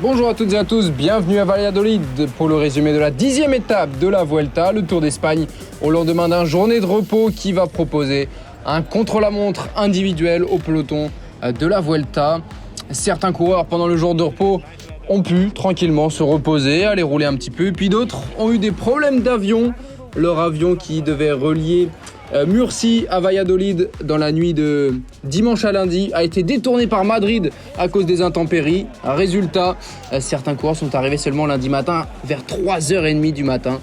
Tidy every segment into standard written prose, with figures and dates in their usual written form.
Bonjour à toutes et à tous, bienvenue à Valladolid pour le résumé de la 10e étape de la Vuelta, le Tour d'Espagne, au lendemain d'une journée de repos qui va proposer un contre-la-montre individuel au peloton de la Vuelta. Certains coureurs pendant le jour de repos ont pu tranquillement se reposer, aller rouler un petit peu, puis d'autres ont eu des problèmes d'avion. Leur avion qui devait relier Murcie à Valladolid dans la nuit de dimanche à lundi a été détourné par Madrid à cause des intempéries. Résultat, certains coureurs sont arrivés seulement lundi matin vers 3h30 du matin.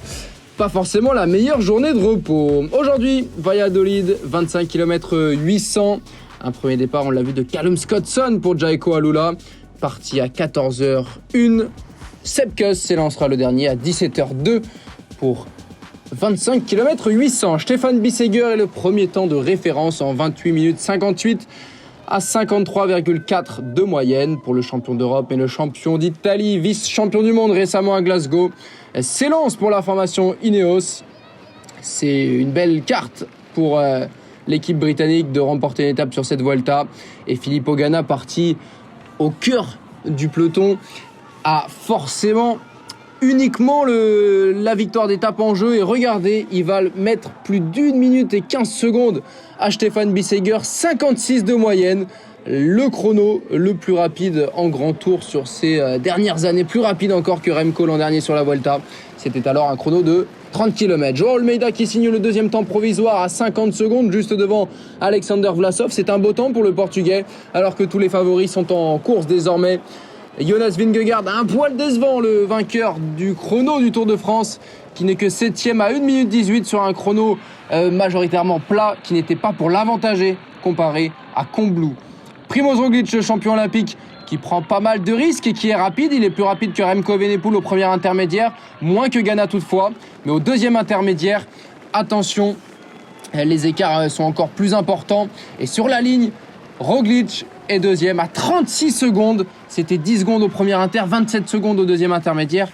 Pas forcément la meilleure journée de repos. Aujourd'hui, Valladolid, 25 km 800. Un premier départ, on l'a vu, de Callum Scottson pour Jaiko Alula. Parti à 14h01. Sepp Kuss s'élancera le dernier à 17h02 pour 25 km 800. Stefan Bissegger est le premier temps de référence en 28 minutes 58 à 53,4 de moyenne pour le champion d'Europe et le champion d'Italie, vice-champion du monde récemment à Glasgow. S'élance pour la formation Ineos. C'est une belle carte pour l'équipe britannique de remporter une étape sur cette Vuelta. Et Filippo Ganna, parti au cœur du peloton, a forcément uniquement la victoire d'étape en jeu. Et regardez, il va mettre plus d'1 minute et 15 secondes à Stefan Bissegger, 56 de moyenne. Le chrono le plus rapide en grand tour sur ces dernières années, plus rapide encore que Remco l'an dernier sur la Vuelta. C'était alors un chrono de 30 km. Joao Almeida qui signe le deuxième temps provisoire à 50 secondes, juste devant Alexander Vlasov. C'est un beau temps pour le Portugais, alors que tous les favoris sont en course désormais. Jonas Vingegaard a un poil décevant, le vainqueur du chrono du Tour de France, qui n'est que 7ème à 1 minute 18 sur un chrono majoritairement plat, qui n'était pas pour l'avantager comparé à Combloux. Primoz Roglic, le champion olympique, qui prend pas mal de risques et qui est rapide. Il est plus rapide que Remco Evenepoel au premier intermédiaire, moins que Ganna toutefois. Mais au deuxième intermédiaire, attention, les écarts sont encore plus importants. Et sur la ligne, Roglic est deuxième à 36 secondes. C'était 10 secondes au premier inter, 27 secondes au deuxième intermédiaire.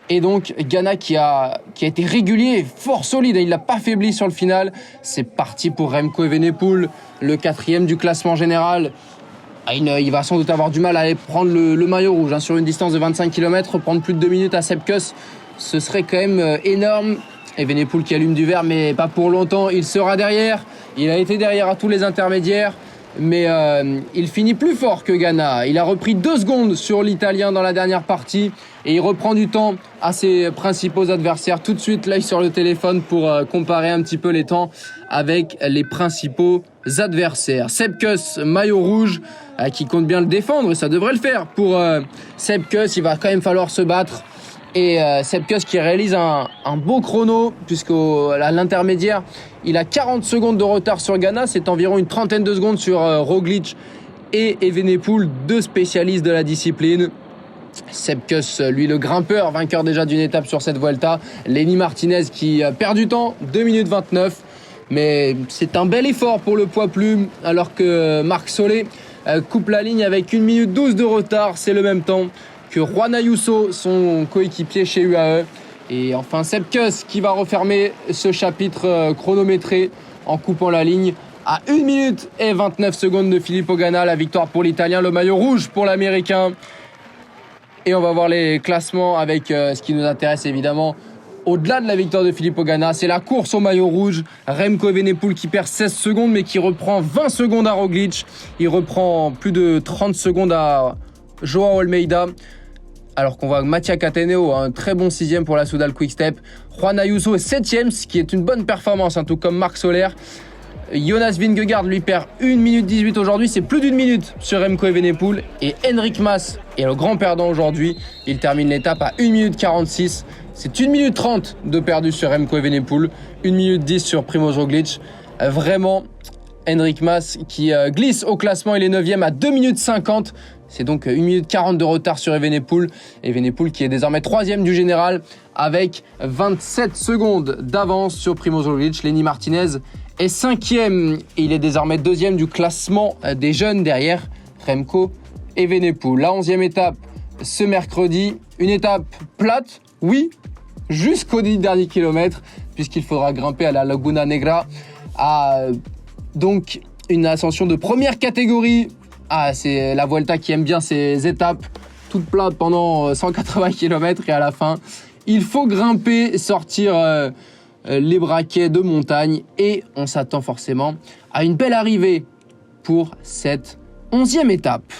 Et donc Ganna qui a été régulier et fort solide, il l'a pas faibli sur le final. C'est parti pour Remco Evenepoel, le 4e du classement général. Il va sans doute avoir du mal à aller prendre le maillot rouge sur une distance de 25 km, prendre plus de 2 minutes à Sepp Kuss. Ce serait quand même énorme. Evenepoel qui allume du vert, mais pas pour longtemps. Il sera derrière. Il a été derrière à tous les intermédiaires. Mais il finit plus fort que Ganna. Il a repris 2 secondes sur l'Italien dans la dernière partie. Et il reprend du temps à ses principaux adversaires. Tout de suite, l'œil sur le téléphone pour comparer un petit peu les temps avec les principaux adversaires. Sepp Kuss, maillot rouge, qui compte bien le défendre. Et ça devrait le faire pour Sepp Kuss. Il va quand même falloir se battre. Et Sepp Kuss qui réalise un beau chrono, puisqu'à l'intermédiaire, il a 40 secondes de retard sur Ganna. C'est environ une trentaine de secondes sur Roglic et Evenepoel, 2 spécialistes de la discipline. Sepp Kuss, lui le grimpeur, vainqueur déjà d'une étape sur cette Vuelta. Lenny Martinez qui perd du temps, 2 minutes 29. Mais c'est un bel effort pour le poids plume, alors que Marc Soler coupe la ligne avec 1 minute 12 de retard. C'est le même temps que Juan Ayuso, son coéquipier chez UAE. Et enfin Sepp Kuss qui va refermer ce chapitre chronométré en coupant la ligne à 1 minute et 29 secondes de Filippo Ganna. La victoire pour l'Italien, le maillot rouge pour l'Américain. Et on va voir les classements avec ce qui nous intéresse évidemment. Au-delà de la victoire de Filippo Ganna, c'est la course au maillot rouge. Remco Evenepoel qui perd 16 secondes mais qui reprend 20 secondes à Roglic. Il reprend plus de 30 secondes à Joao Almeida. Alors qu'on voit Mattia Cateneo, un très bon 6e pour la Soudal Quick-Step. Juan Ayuso est 7e, ce qui est une bonne performance, tout comme Marc Soler. Jonas Vingegaard lui perd 1 minute 18 aujourd'hui, c'est plus d'1 minute sur Remco Evenepoel. Et Enric Mas est le grand perdant aujourd'hui. Il termine l'étape à 1 minute 46. C'est 1 minute 30 de perdu sur Remco Evenepoel, 1 minute 10 sur Primoz Roglic. Vraiment, Enric Mas qui glisse au classement, il est 9e à 2 minutes 50. C'est donc 1 minute 40 de retard sur Evenepoel. Evenepoel qui est désormais 3e du général avec 27 secondes d'avance sur Primoz Roglic. Lenny Martinez est 5e et il est désormais 2e du classement des jeunes derrière Remco Evenepoel. La 11e étape ce mercredi, une étape plate, oui, jusqu'au dernier kilomètre, puisqu'il faudra grimper à la Laguna Negra, à donc une ascension de première catégorie. C'est la Vuelta qui aime bien ces étapes toute plate pendant 180 km et à la fin, il faut grimper, sortir les braquets de montagne et on s'attend forcément à une belle arrivée pour cette 11e étape.